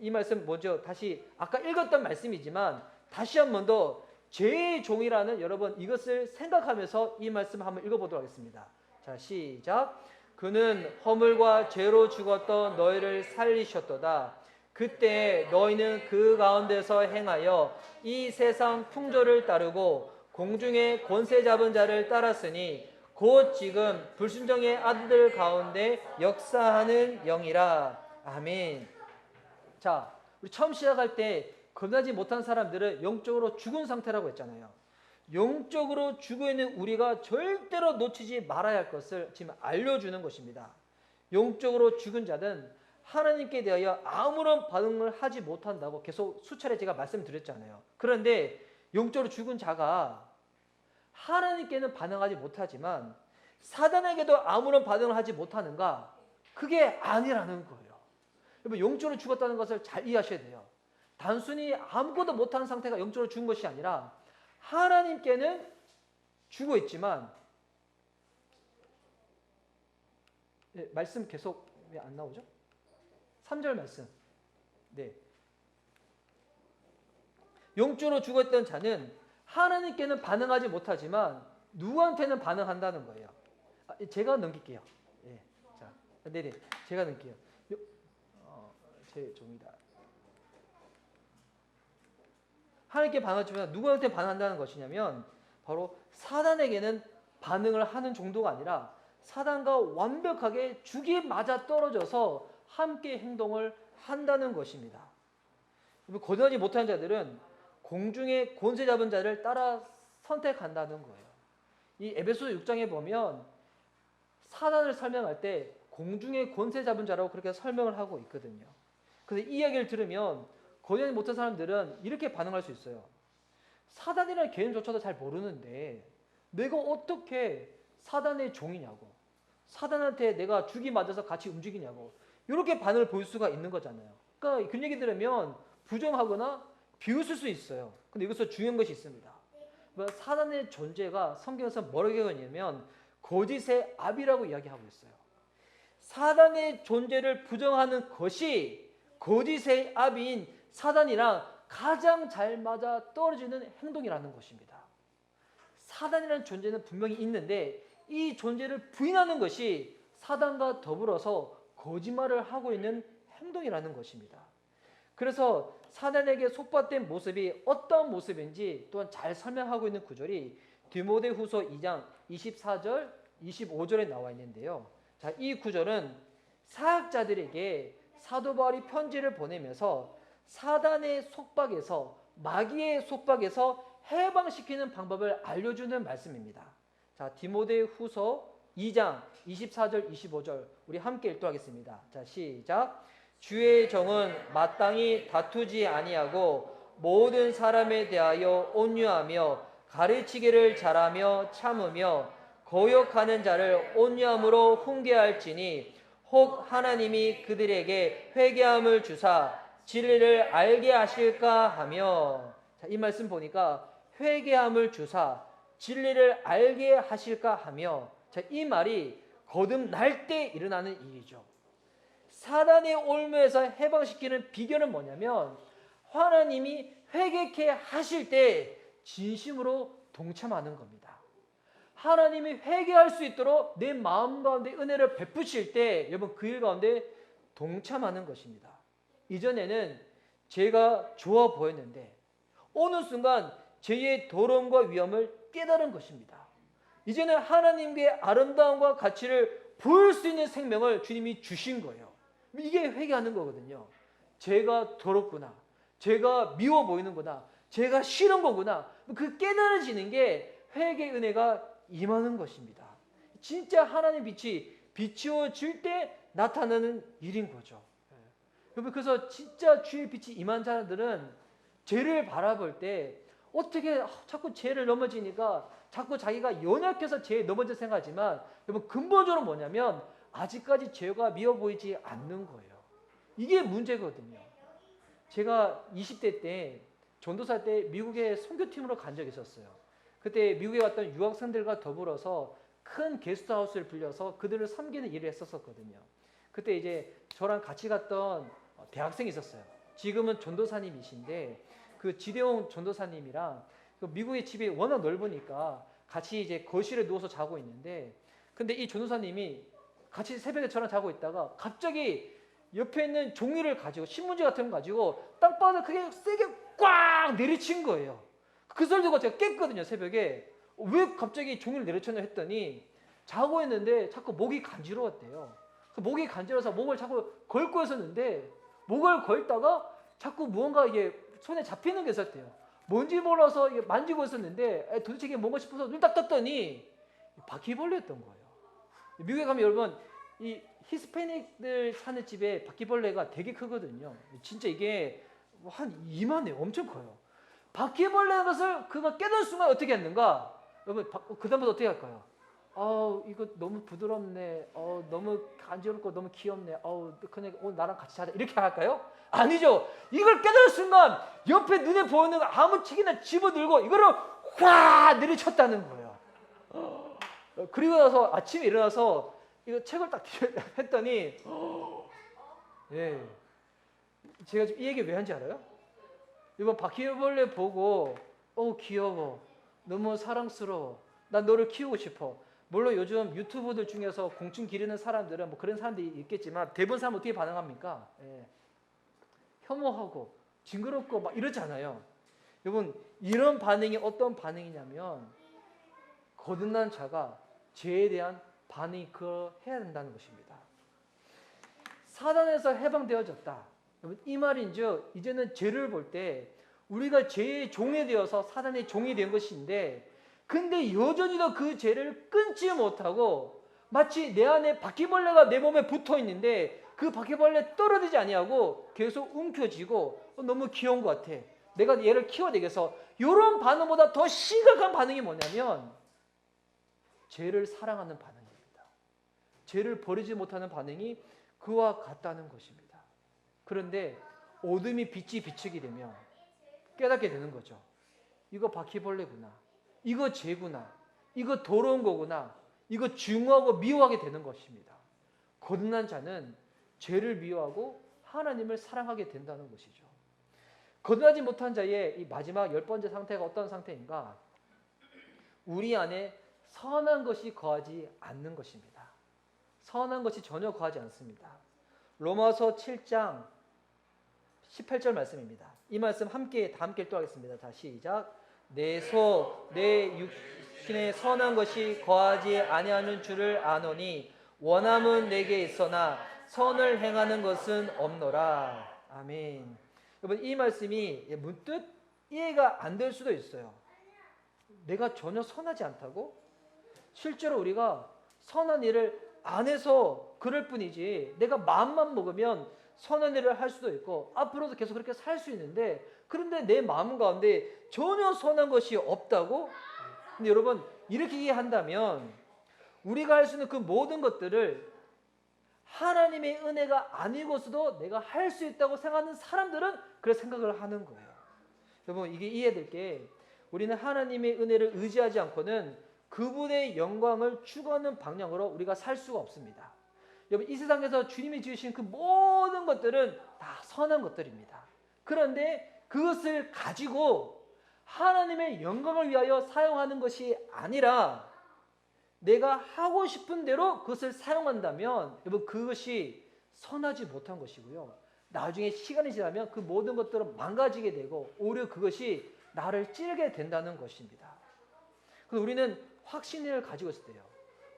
Speaker 1: 이 말씀 먼저 다시 아까 읽었던 말씀이지만 다시 한 번 더 죄의 종이라는, 여러분 이것을 생각하면서 이 말씀을 한번 읽어보도록 하겠습니다. 자, 시작. 그는 허물과 죄로 죽었던 너희를 살리셨도다. 그때 너희는 그 가운데서 행하여 이 세상 풍조를 따르고 공중의 권세 잡은 자를 따랐으니 곧 지금 불순종의 아들 가운데 역사하는 영이라. 아멘. 자, 우리 처음 시작할 때 거듭나지 못한 사람들은 영적으로 죽은 상태라고 했잖아요. 영적으로 죽어 있는 우리가 절대로 놓치지 말아야 할 것을 지금 알려주는 것입니다. 영적으로 죽은 자는 하나님께 대하여 아무런 반응을 하지 못한다고 계속 수차례 제가 말씀드렸잖아요. 그런데 영적으로 죽은 자가 하나님께는 반응하지 못하지만 사단에게도 아무런 반응을 하지 못하는가? 그게 아니라는 거예요. 여러분 영적으로 죽었다는 것을 잘 이해하셔야 돼요. 단순히 아무것도 못하는 상태가 영적으로 죽은 것이 아니라 하나님께는 죽어 있지만, 네, 말씀 계속 왜 안 나오죠? 3절 말씀. 네. 영적으로 죽었던 자는 하나님께는 반응하지 못하지만 누구한테는 반응한다는 거예요. 제가 넘길게요. 네. 자, 네네, 제가 넘길게요. 제 종이다. 하나님께 반응하지만 누구한테 반응한다는 것이냐면 바로 사단에게는 반응을 하는 정도가 아니라 사단과 완벽하게 죽이 맞아 떨어져서 함께 행동을 한다는 것입니다. 거듭나지 못한 자들은 공중의 권세 잡은 자를 따라 선택한다는 거예요. 이 에베소 6장에 보면 사단을 설명할 때 공중의 권세 잡은 자라고 그렇게 설명을 하고 있거든요. 그래서 이 이야기를 들으면 거듭나지 못한 사람들은 이렇게 반응할 수 있어요. 사단이라는 개념조차도 잘 모르는데 내가 어떻게 사단의 종이냐고, 사단한테 내가 죽이 맞아서 같이 움직이냐고, 이렇게 반응을 보일 수가 있는 거잖아요. 그러니까 그런 얘기 들으면 부정하거나 비웃을 수 있어요. 근데 여기서 중요한 것이 있습니다. 사단의 존재가 성경에서 뭐라고 얘기하냐면 거짓의 압이라고 이야기하고 있어요. 사단의 존재를 부정하는 것이 거짓의 압인 사단이랑 가장 잘 맞아 떨어지는 행동이라는 것입니다. 사단이라는 존재는 분명히 있는데 이 존재를 부인하는 것이 사단과 더불어서 거짓말을 하고 있는 행동이라는 것입니다. 그래서 사단에게 속박된 모습이 어떤 모습인지 또한 잘 설명하고 있는 구절이 디모데후서 2장 24절, 25절에 나와 있는데요. 자, 이 구절은 사역자들에게 사도 바울이 편지를 보내면서 사단의 속박에서, 마귀의 속박에서 해방시키는 방법을 알려주는 말씀입니다. 자, 디모데후서 2장 24절 25절 우리 함께 읽도록 하겠습니다. 자, 시작. 주의 정은 마땅히 다투지 아니하고 모든 사람에 대하여 온유하며 가르치기를 잘하며 참으며 거역하는 자를 온유함으로 훈계할지니 혹 하나님이 그들에게 회개함을 주사 진리를 알게 하실까 하며. 자, 이 말씀 보니까 회개함을 주사 진리를 알게 하실까 하며. 자, 이 말이 거듭날 때 일어나는 일이죠. 사단의 올무에서 해방시키는 비결은 뭐냐면 하나님이 회개케 하실 때 진심으로 동참하는 겁니다. 하나님이 회개할 수 있도록 내 마음 가운데 은혜를 베푸실 때 여러분 그 일 가운데 동참하는 것입니다. 이전에는 죄가 좋아 보였는데 어느 순간 죄의 더러움과 위험을 깨달은 것입니다. 이제는 하나님께 아름다움과 가치를 보일 수 있는 생명을 주님이 주신 거예요. 이게 회개하는 거거든요. 죄가 더럽구나. 죄가 미워 보이는구나. 죄가 싫은 거구나. 그 깨달아지는 게 회개의 은혜가 임하는 것입니다. 진짜 하나님 빛이 비추어질 때 나타나는 일인 거죠. 여러분 그래서 진짜 주의 빛이 임한 자들은 죄를 바라볼 때 어떻게 자꾸 죄를 넘어지니까 자꾸 자기가 연약해서 죄에 넘어져 생각하지만 여러분 근본적으로 뭐냐면 아직까지 죄가 미워 보이지 않는 거예요. 이게 문제거든요. 제가 20대 때 전도사 때 미국에 선교팀으로 간 적이 있었어요. 그때 미국에 왔던 유학생들과 더불어서 큰 게스트하우스를 빌려서 그들을 섬기는 일을 했었거든요. 그때 이제 저랑 같이 갔던 대학생이 있었어요. 지금은 전도사님이신데 그 지대용 전도사님이랑 그 미국의 집이 워낙 넓으니까 같이 이제 거실에 누워서 자고 있는데 근데 이 전도사님이 같이 새벽에 저랑 자고 있다가 갑자기 옆에 있는 종이를 가지고 신문지 같은 거 가지고 땅바닥에 크게 세게 꽉 내리친 거예요. 그 소리 듣고 제가 깼거든요. 새벽에. 왜 갑자기 종이를 내리쳤나 했더니 자고 있는데 자꾸 목이 간지러웠대요. 목이 간지러워서 목을 자꾸 걸고 있었는데 목을 걸다가 자꾸 무언가 이게 손에 잡히는 게 있었대요. 뭔지 몰라서 이게 만지고 있었는데 도대체 이게 뭔가 싶어서 눈 딱 떴더니 바퀴벌레였던 거예요. 미국에 가면 여러분 이 히스패닉들 사는 집에 바퀴벌레가 되게 크거든요. 진짜 이게 한 이만해요. 엄청 커요. 바퀴벌레라는 것을 그가 깨달은 순간 어떻게 했는가? 여러분 그 다음부터 어떻게 할까요? 이거 너무 부드럽네. 너무 간지럽고 너무 귀엽네. 그냥 오늘 나랑 같이 자자. 이렇게 할까요? 아니죠. 이걸 깨달은 순간 옆에 눈에 보이는 거 아무 책이나 집어들고 이거를 확 내리쳤다는 거예요. 그리고 나서 아침에 일어나서 이거 책을 딱 했더니 예. 제가 지금 이 얘기 왜 한지 알아요? 이번 바퀴벌레 보고 귀여워. 너무 사랑스러워. 난 너를 키우고 싶어. 물론 요즘 유튜브들 중에서 공충 기르는 사람들은 뭐 그런 사람들이 있겠지만 대부분 사람 어떻게 반응합니까? 예. 혐오하고 징그럽고 막 이러잖아요. 여러분 이런 반응이 어떤 반응이냐면 거듭난 자가 죄에 대한 반응이 그해야 된다는 것입니다. 사단에서 해방되어졌다. 여러분 이 말인즉 이제는 죄를 볼 때 우리가 죄의 종이 되어서 사단의 종이 된 것인데 근데 여전히도 그 죄를 끊지 못하고 마치 내 안에 바퀴벌레가 내 몸에 붙어 있는데 그 바퀴벌레 떨어지지 아니하고 계속 움켜쥐고 너무 귀여운 것 같아. 내가 얘를 키워야 되겠어. 이런 반응보다 더 심각한 반응이 뭐냐면 죄를 사랑하는 반응입니다. 죄를 버리지 못하는 반응이 그와 같다는 것입니다. 그런데 어둠이 빛이 비추게 되면 깨닫게 되는 거죠. 이거 바퀴벌레구나. 이거 죄구나. 이거 더러운 거구나. 이거 중요하고 미워하게 되는 것입니다. 거듭난 자는 죄를 미워하고 하나님을 사랑하게 된다는 것이죠. 거듭나지 못한 자의 이 마지막 10번째 상태가 어떤 상태인가? 우리 안에 선한 것이 거하지 않는 것입니다. 선한 것이 전혀 거하지 않습니다. 로마서 7장 18절 말씀입니다. 이 말씀 다 함께 읽도록 자, 시작. 내 육신에 선한 것이 거하지 아니하는 줄을 아노니 원함은 내게 있으나 선을 행하는 것은 없노라. 아멘. 여러분 이 말씀이 문득 이해가 안 될 수도 있어요. 내가 전혀 선하지 않다고? 실제로 우리가 선한 일을 안 해서 그럴 뿐이지 내가 마음만 먹으면 선한 일을 할 수도 있고 앞으로도 계속 그렇게 살 수 있는데 그런데 내 마음 가운데 전혀 선한 것이 없다고? 근데 여러분 이렇게 이해한다면 우리가 할 수 있는 그 모든 것들을 하나님의 은혜가 아니고서도 내가 할 수 있다고 생각하는 사람들은 그런 생각을 하는 거예요. 여러분 이게 이해될 게 우리는 하나님의 은혜를 의지하지 않고는 그분의 영광을 추구하는 방향으로 우리가 살 수가 없습니다. 여러분 이 세상에서 주님이 지으신 그 모든 것들은 다 선한 것들입니다. 그런데 그것을 가지고 하나님의 영광을 위하여 사용하는 것이 아니라 내가 하고 싶은 대로 그것을 사용한다면 여러분 그것이 선하지 못한 것이고요. 나중에 시간이 지나면 그 모든 것들은 망가지게 되고 오히려 그것이 나를 찌르게 된다는 것입니다. 그래서 우리는 확신을 가지고 있어야 돼요.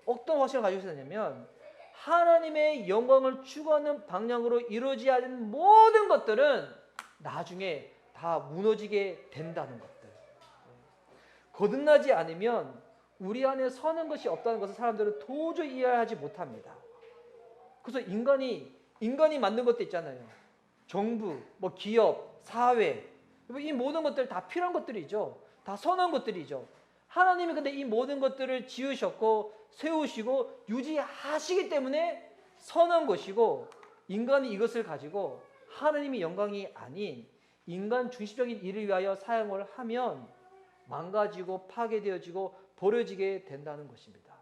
Speaker 1: 어떤 확신을 가지고 있어야 되냐면 하나님의 영광을 추구하는 방향으로 이루어지지 않은 모든 것들은 나중에 다 무너지게 된다는 것들. 거듭나지 않으면 우리 안에 서는 것이 없다는 것을 사람들은 도저히 이해하지 못합니다. 그래서 인간이 만든 것도 있잖아요. 정부, 뭐 기업, 사회, 이 모든 것들 다 필요한 것들이죠. 다 선한 것들이죠. 하나님이 근데 이 모든 것들을 지으셨고 세우시고 유지하시기 때문에 선한 것이고, 인간이 이것을 가지고 하나님의 영광이 아닌 인간 중심적인 일을 위하여 사용을 하면 망가지고 파괴되어지고 버려지게 된다는 것입니다.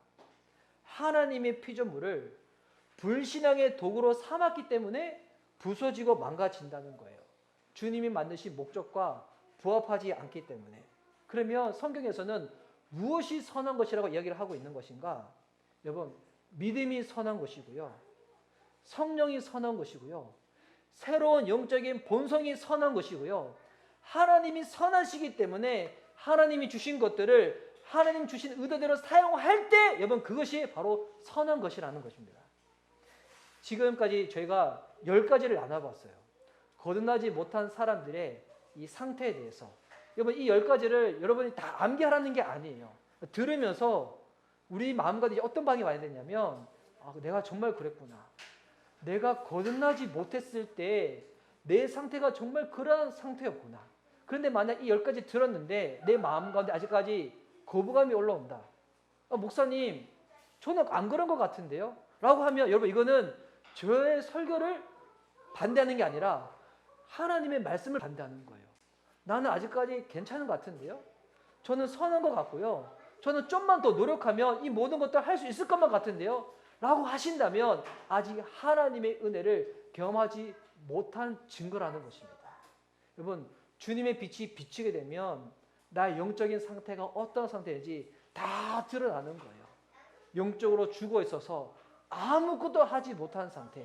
Speaker 1: 하나님의 피조물을 불신앙의 도구로 삼았기 때문에 부서지고 망가진다는 거예요. 주님이 만드신 목적과 부합하지 않기 때문에. 그러면 성경에서는 무엇이 선한 것이라고 이야기를 하고 있는 것인가? 여러분, 믿음이 선한 것이고요. 성령이 선한 것이고요. 새로운 영적인 본성이 선한 것이고요. 하나님이 선하시기 때문에 하나님이 주신 것들을 하나님 주신 의도대로 사용할 때 여러분 그것이 바로 선한 것이라는 것입니다. 지금까지 저희가 10가지를 나눠봤어요. 거듭나지 못한 사람들의 이 상태에 대해서. 여러분 이 10가지를 여러분이 다 암기하라는 게 아니에요. 들으면서 우리 마음과 어떤 방이 와야 되냐면 내가 정말 그랬구나. 내가 거듭나지 못했을 때 내 상태가 정말 그러한 상태였구나. 그런데 만약 이 10가지 들었는데 내 마음 가운데 아직까지 거부감이 올라온다. 목사님 저는 안 그런 것 같은데요? 라고 하면 여러분 이거는 저의 설교를 반대하는 게 아니라 하나님의 말씀을 반대하는 거예요. 나는 아직까지 괜찮은 것 같은데요? 저는 선한 것 같고요. 저는 좀만 더 노력하면 이 모든 것들을 할 수 있을 것만 같은데요? 라고 하신다면 아직 하나님의 은혜를 경험하지 못한 증거라는 것입니다. 여러분 주님의 빛이 비치게 되면 나의 영적인 상태가 어떤 상태인지 다 드러나는 거예요. 영적으로 죽어 있어서 아무것도 하지 못한 상태,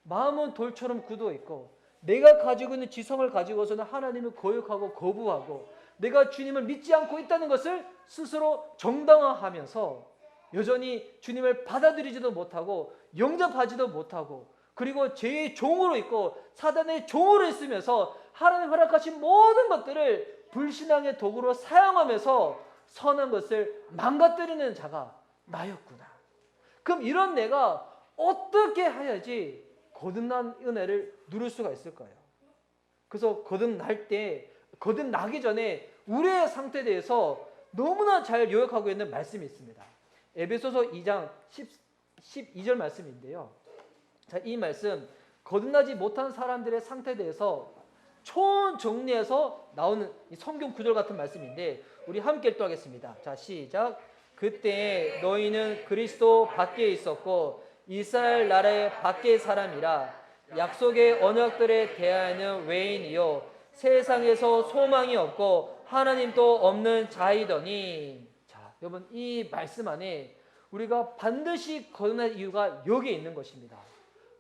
Speaker 1: 마음은 돌처럼 굳어 있고 내가 가지고 있는 지성을 가지고서는 하나님을 거역하고 거부하고 내가 주님을 믿지 않고 있다는 것을 스스로 정당화하면서 여전히 주님을 받아들이지도 못하고 영접하지도 못하고 그리고 죄의 종으로 있고 사단의 종으로 있으면서 하나님 허락하신 모든 것들을 불신앙의 도구로 사용하면서 선한 것을 망가뜨리는 자가 나였구나. 그럼 이런 내가 어떻게 해야지 거듭난 은혜를 누릴 수가 있을까요? 그래서 거듭나기 전에 우리의 상태에 대해서 너무나 잘 요약하고 있는 말씀이 있습니다. 에베소서 2장 12절 말씀인데요. 자, 이 말씀 거듭나지 못한 사람들의 상태에 대해서 총정리해서 나오는 성경 구절 같은 말씀인데 우리 함께 읽도하겠습니다. 자, 시작. 그때 너희는 그리스도 밖에 있었고 이스라엘 나라의 밖의 사람이라 약속의 언약들에 대하여는 외인이요 세상에서 소망이 없고 하나님도 없는 자이더니. 자, 여러분 이 말씀 안에 우리가 반드시 거듭날 이유가 여기에 있는 것입니다.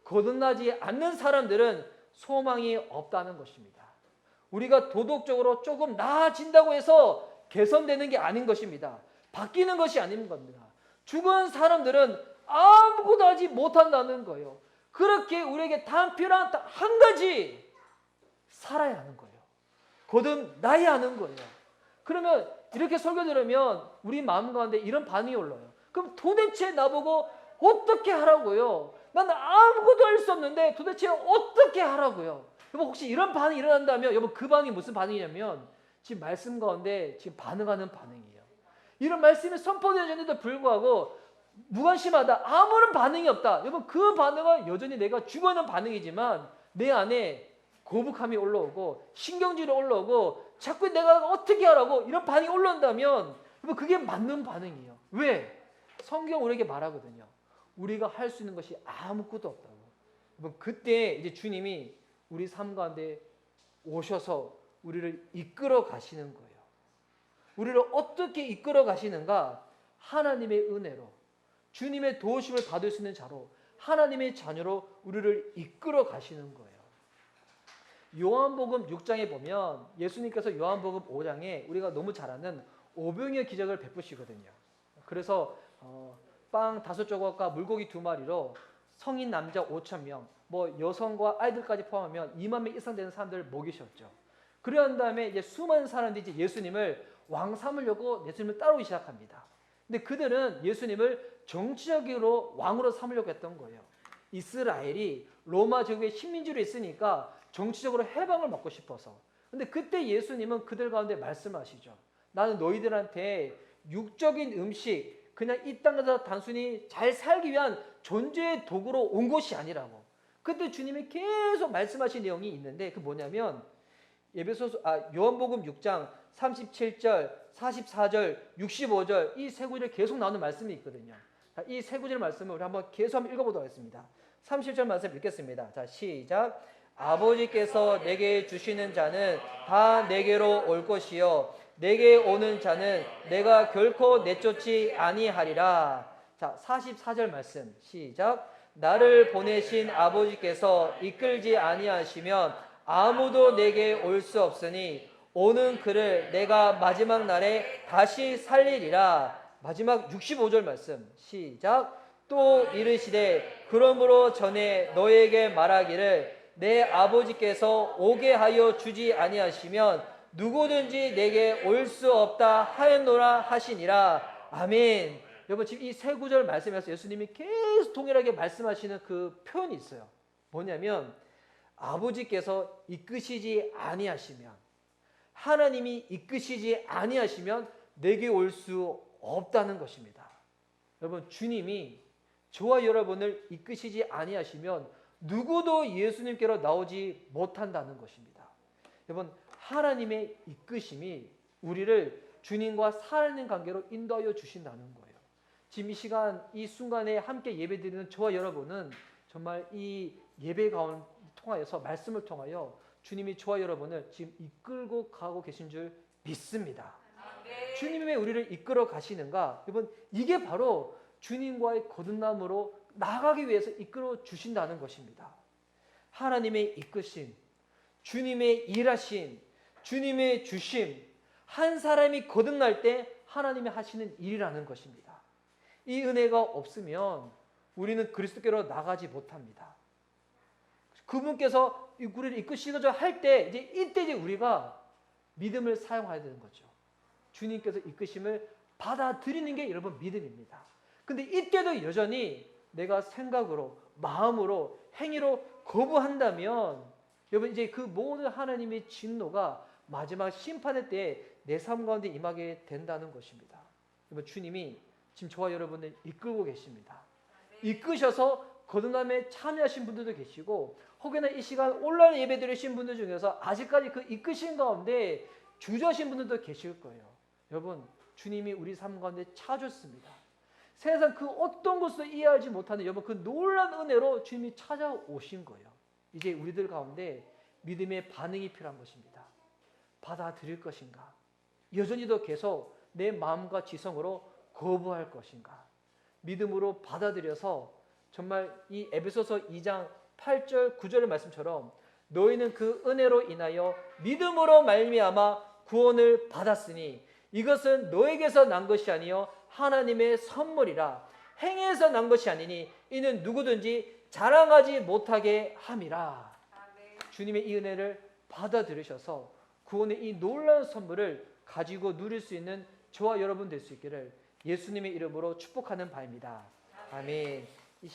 Speaker 1: 거듭나지 않는 사람들은 소망이 없다는 것입니다. 우리가 도덕적으로 조금 나아진다고 해서 개선되는 게 아닌 것입니다. 바뀌는 것이 아닌 겁니다. 죽은 사람들은 아무것도 하지 못한다는 거예요. 그렇게 우리에게 단 필요한 한 가지, 살아야 하는 거예요. 거듭나야 하는 거예요. 그러면 이렇게 설교 들으면 우리 마음 가운데 이런 반응이 올라요. 그럼 도대체 나보고 어떻게 하라고요? 나는 아무것도 할 수 없는데 도대체 어떻게 하라고요? 여러분 혹시 이런 반응이 일어난다면 여러분 그 반응이 무슨 반응이냐면 지금 말씀 가운데 지금 반응하는 반응이에요. 이런 말씀이 선포되었는데도 불구하고 무관심하다, 아무런 반응이 없다. 여러분 그 반응은 여전히 내가 죽어있는 반응이지만 내 안에 거북함이 올라오고 신경질이 올라오고 자꾸 내가 어떻게 하라고 이런 반응이 올라온다면 여러분 그게 맞는 반응이에요. 왜? 성경 우리에게 말하거든요. 우리가 할 수 있는 것이 아무것도 없다고. 여러분 그때 이제 주님이 우리 삶 가운데 오셔서 우리를 이끌어 가시는 거예요. 우리를 어떻게 이끌어 가시는가? 하나님의 은혜로 주님의 도우심을 받을 수 있는 자로 하나님의 자녀로 우리를 이끌어 가시는 거예요. 요한복음 6장에 보면 예수님께서 요한복음 5장에 우리가 너무 잘 아는 오병이어 기적을 베푸시거든요. 그래서 빵 5조각과 물고기 2마리로 성인 남자 5,000명, 뭐 여성과 아이들까지 포함하면 2만 명 이상 되는 사람들을 먹이셨죠. 그러한 다음에 이제 수많은 사람들이 이제 예수님을 왕 삼으려고 예수님을 따르기 시작합니다. 근데 그들은 예수님을 정치적으로 왕으로 삼으려고 했던 거예요. 이스라엘이 로마 제국의 식민지로 있으니까 정치적으로 해방을 받고 싶어서. 근데 그때 예수님은 그들 가운데 말씀하시죠. 나는 너희들한테 육적인 음식, 그냥 이 땅에서 단순히 잘 살기 위한 존재의 도구로 온 것이 아니라고. 그때 주님이 계속 말씀하신 내용이 있는데 그 뭐냐면 요한복음 6장 37절, 44절, 65절 이 세 구절에 계속 나오는 말씀이 있거든요. 이 세 구절 말씀을 우리 한번 계속 한번 읽어보도록 하겠습니다. 30절 말씀 읽겠습니다. 자, 시작. 아버지께서 내게 주시는 자는 다 내게로 올 것이요 내게 오는 자는 내가 결코 내쫓지 아니하리라. 자, 44절 말씀 시작. 나를 보내신 아버지께서 이끌지 아니하시면 아무도 내게 올 수 없으니 오는 그를 내가 마지막 날에 다시 살리리라. 마지막 65절 말씀 시작. 또 이르시되 그러므로 전에 너에게 말하기를 내 아버지께서 오게 하여 주지 아니하시면 누구든지 내게 올 수 없다 하였노라 하시니라. 아멘. 여러분 지금 이 세 구절 말씀에서 예수님이 계속 동일하게 말씀하시는 그 표현이 있어요. 뭐냐면 아버지께서 이끄시지 아니하시면, 하나님이 이끄시지 아니하시면 내게 올 수 없다는 것입니다. 여러분 주님이 저와 여러분을 이끄시지 아니하시면 누구도 예수님께로 나오지 못한다는 것입니다. 여러분 하나님의 이끄심이 우리를 주님과 살아있는 관계로 인도하여 주신다는 거예요. 지금 이 시간 이 순간에 함께 예배드리는 저와 여러분은 정말 이 예배 가운데 통하여서 말씀을 통하여 주님이 저와 여러분을 지금 이끌고 가고 계신 줄 믿습니다. 주님이 왜 우리를 이끌어 가시는가? 여러분 이게 바로 주님과의 거듭남으로 나가기 위해서 이끌어 주신다는 것입니다. 하나님의 이끄심, 주님의 일하심, 주님의 주심, 한 사람이 거듭날 때 하나님이 하시는 일이라는 것입니다. 이 은혜가 없으면 우리는 그리스도께로 나가지 못합니다. 그분께서 우리를 이끄시고자 할 때 이때 우리가 믿음을 사용해야 되는 거죠. 주님께서 이끄심을 받아들이는 게 여러분 믿음입니다. 근데 이때도 여전히 내가 생각으로, 마음으로, 행위로 거부한다면 여러분 이제 그 모든 하나님의 진노가 마지막 심판의 때에 내 삶 가운데 임하게 된다는 것입니다. 여러분 주님이 지금 저와 여러분을 이끌고 계십니다. 이끄셔서 거듭남에 참여하신 분들도 계시고 혹여나 이 시간 온라인 예배 드리신 분들 중에서 아직까지 그 이끄신 가운데 주저하신 분들도 계실 거예요. 여러분 주님이 우리 삶 가운데 찾았습니다. 세상 그 어떤 것도 이해하지 못하는 여러분 그 놀라운 은혜로 주님이 찾아오신 거예요. 이제 우리들 가운데 믿음의 반응이 필요한 것입니다. 받아들일 것인가? 여전히도 계속 내 마음과 지성으로 거부할 것인가? 믿음으로 받아들여서 정말 이 에베소서 2장 8절 9절의 말씀처럼 너희는 그 은혜로 인하여 믿음으로 말미암아 구원을 받았으니 이것은 너에게서 난 것이 아니요 하나님의 선물이라. 행해서 난 것이 아니니 이는 누구든지 자랑하지 못하게 함이라. 주님의 이 은혜를 받아들이셔서 구원의 이 놀라운 선물을 가지고 누릴 수 있는 저와 여러분 될 수 있기를 예수님의 이름으로 축복하는 바입니다. 아멘.